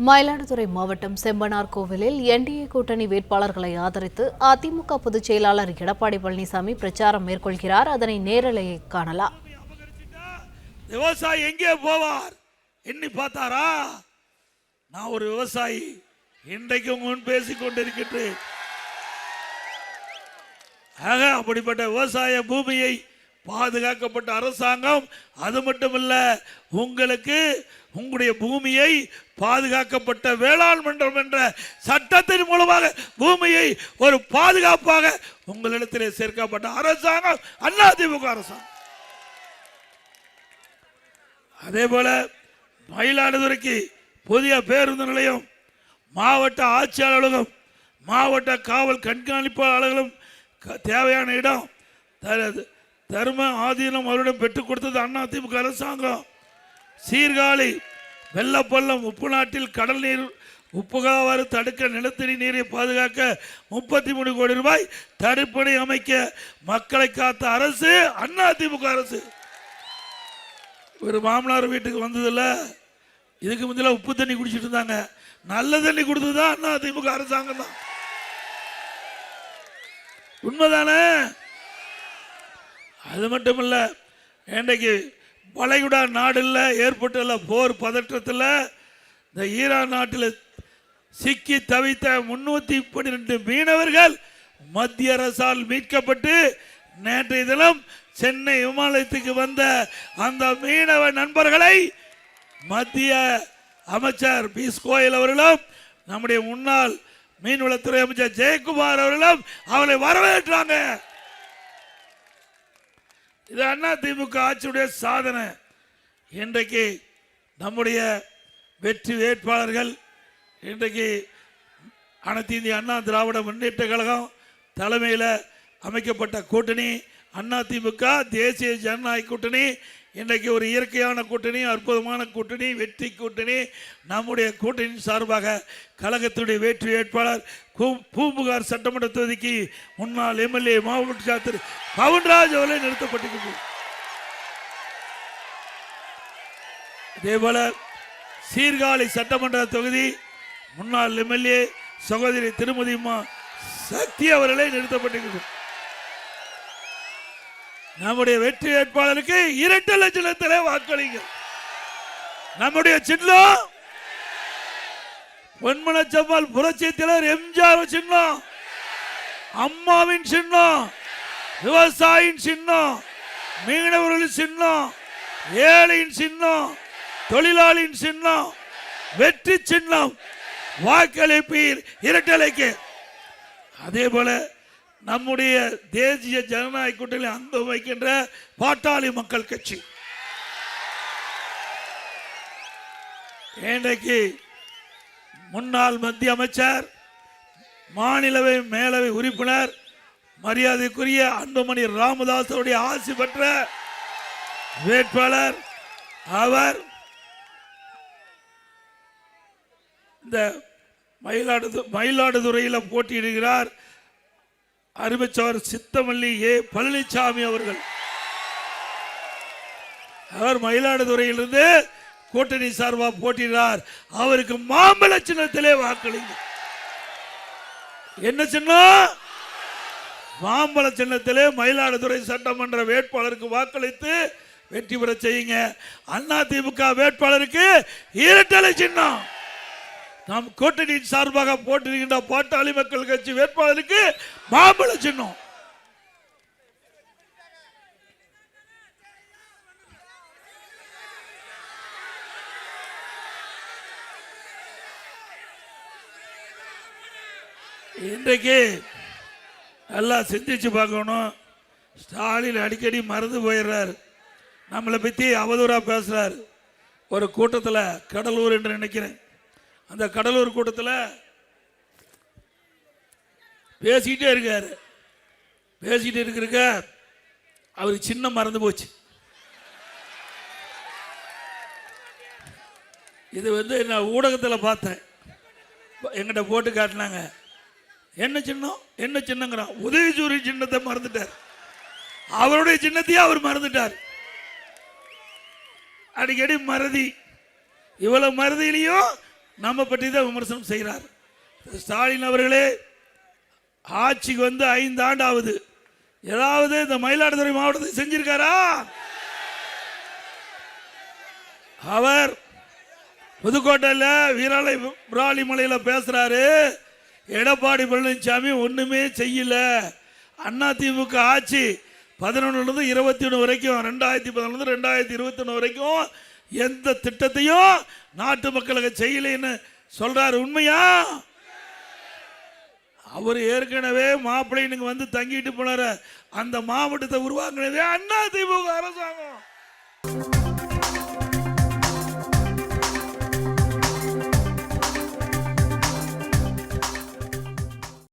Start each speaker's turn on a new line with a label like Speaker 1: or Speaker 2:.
Speaker 1: மயிலாடுதுறை மாவட்டம் செம்பனார் கோவிலில் என்டிஏ கூட்டணி வேட்பாளர்களை ஆதரித்து அதிமுக பொதுச் செயலாளர் எடப்பாடி பழனிசாமி பிரச்சாரம் மேற்கொள்கிறார். அதனை நேரலையை காணலாம்.
Speaker 2: விவசாயி எங்கே போவார் எண்ணி பார்த்தாரா? நான் ஒரு விவசாயி, இன்றைக்கு முன் பேசிக் கொண்டிருக்கின்றேன். அப்படிப்பட்ட விவசாய பூமியை பாதுகாக்கப்பட்ட அரசாங்கம், அது மட்டுமல்ல, உங்களுக்கு உங்களுடைய பூமியை பாதுகாக்கப்பட்ட வேளாண் மன்றம் என்ற சட்டத்தின் மூலமாக பூமியை ஒரு பாதுகாப்பாக உங்களிடத்திலே சேர்க்கப்பட்ட அரசாங்கம் அதிமுக அரசாங்கம். அதே போல மயிலாடுதுறைக்கு புதிய பேருந்து நிலையம், மாவட்ட ஆட்சியாளர்களும் மாவட்ட காவல் கண்காணிப்பாளர்களும் தேவையான இடம் தர்ம ஆதீனம் அவரிடம் பெற்றுக் கொடுத்தது அதிமுக அரசாங்கம். சீர்காழி வெள்ளப்பள்ளம் உப்பு நாட்டில் கடல் நீர் உப்புகாவாறு தடுக்க நிலத்தடி நீரை பாதுகாக்க 33 கோடி ரூபாய் தடுப்பணை அமைக்க மக்களை காத்த அரசு அதிமுக அரசு. ஒரு மாமனார் வீட்டுக்கு வந்ததில்ல, இதுக்கு முந்தில உப்பு தண்ணி குடிச்சிட்டு இருந்தாங்க, நல்ல தண்ணி கொடுத்ததுதான் அதிமுக அரசாங்கம் தான். உண்மைதானே? அது மட்டுமல்ல, இன்றைக்கு வளைகுடா நாடுல ஏற்பட்டுள்ள போர் பதற்றத்தில் இந்த ஈரான் நாட்டில் சிக்கி தவித்த 312 மீனவர்கள் மத்திய அரசால் மீட்கப்பட்டு நேற்றைய தினம் சென்னை விமானத்துக்கு வந்த அந்த மீனவ நண்பர்களை மத்திய அமைச்சர் பியூஷ் கோயல் அவர்களும் நம்முடைய முன்னாள் மீன்வளத்துறை அமைச்சர் ஜெயக்குமார் அவர்களும் அவளை வரவேற்றாங்க. இது அதிமுக ஆட்சியுடைய சாதனை. இன்றைக்கு நம்முடைய வெற்றி வேட்பாளர்கள், இன்றைக்கு அனைத்து இந்திய அண்ணா திராவிட முன்னேற்ற கழகம் தலைமையில் அமைக்கப்பட்ட கூட்டணி அதிமுக தேசிய ஜனநாயக கூட்டணி, இன்றைக்கு ஒரு இயற்கையான கூட்டணி, அற்புதமான கூட்டணி, வெற்றி கூட்டணி. நம்முடைய கூட்டணியின் சார்பாக கழகத்துடைய வெற்றி வேட்பாளர் பூம்புகார் சட்டமன்ற தொகுதிக்கு முன்னாள் எம்எல்ஏ மாவட்ட திரு பவன்ராஜ் அவர்களை நிறுத்தப்பட்டிருக்கிறது. இதேபோல சீர்காழி சட்டமன்ற தொகுதி முன்னாள் எம்எல்ஏ சகோதரி திருமதி சக்தி அவர்களை நிறுத்தப்பட்டிருக்கிறது. நம்முடைய வெற்றி வேட்பாளருக்கு 2 லட்சத்திலே வாக்களிங்க. நம்முடைய சின்னம் பொன்மனச்சம்மாள் புரட்சி தலைவர் எம்ஜிஆர் சின்னம், அம்மாவின் சின்னம், விவசாயியின் சின்னம், மீனவர்களின் சின்னம், ஏழையின் சின்னம், தொழிலாளியின் சின்னம், வெற்றி சின்னம். வாக்களிப்பீர் இரட்டலைக்கு. அதே போல நம்முடைய தேசிய ஜனநாயக கூட்டணி அங்கம் வைக்கின்ற பாட்டாளி மக்கள் கட்சி இன்றைக்கு முன்னாள் மத்திய அமைச்சர், மாநிலவை மேலவை உறுப்பினர், மரியாதைக்குரிய அன்புமணி ராமதாசருடைய ஆசி பெற்ற வேட்பாளர். அவர் இந்த மயிலாடுதுறையில் போட்டியிடுகிறார். அறிவிச்சவர் சித்தமல்லி ஏ பழனிசாமி அவர்கள். அவர் மயிலாடுதுறையிலிருந்து கூட்டணி சார்பாக போட்டியிடுறார். அவருக்கு மாம்பழ சின்னத்திலே வாக்களிங்க. என்ன சின்னம்? மாம்பழ சின்னத்திலே மயிலாடுதுறை சட்டமன்ற வேட்பாளருக்கு வாக்களித்து வெற்றி பெற செய்யுங்க. அதிமுக வேட்பாளருக்கு இரட்டலை சின்னம். நாம் கூட்டணியின் சார்பாக போட்டிருக்கின்ற பாட்டாளி மக்கள் கட்சி வேட்பாளருக்கு மாம்பழ சின்னம். இன்றைக்கு நல்லா சிந்திச்சு பார்க்கணும். ஸ்டாலின் அடிக்கடி மறந்து போயிடுறார், நம்மளை பற்றி அவதூறா பேசுறார். ஒரு கூட்டத்தில், கடலூர் என்று நினைக்கிறேன், அந்த கடலூர் கூட்டத்தில் பேசிக்கிட்டே இருக்காரு. பேசிக்கிட்டே இருக்கிற அவருக்கு சின்னம் மறந்து போச்சு. இது நான் ஊடகத்தில் பார்த்தேன், எங்கிட்ட போட்டு காட்டினாங்க. என்ன சின்னம்? என்ன சின்னங்கிறான். உதயசூரிய சின்னத்தை மறந்துட்டார். அவருடைய சின்னத்தையே அவர் மறந்துட்டார். அடிக்கடி மறதி. இவ்வளவு மறதியிலையும் நம்ம பற்றி தான் விமர்சனம் செய்கிறார். ஸ்டாலின் அவர்களே ஆட்சிக்கு வந்து 5 ஆண்டு ஆகுது. ஏதாவது இந்த மயிலாடுதுறை மாவட்டத்தை செஞ்சிருக்காரா? அவர் புதுக்கோட்டையில் வீராலை விராலிமலையில் பேசுறாரு, எடப்பாடி பழனிசாமி ஒண்ணுமே செய்யல. அதிமுக ஆட்சி 11 21 வரைக்கும் 2011 2021 வரைக்கும் எந்த திட்டத்தையும் நாட்டு மக்களுக்கு செய்யலைன்னு சொல்றாரு. உண்மையா? அவர் ஏற்கனவே மாப்பிள்ளைனுக்கு வந்து தங்கிட்டு போனார அந்த மாவட்டத்தை உருவாக்குனதே அதிமுக அரசாங்கம்.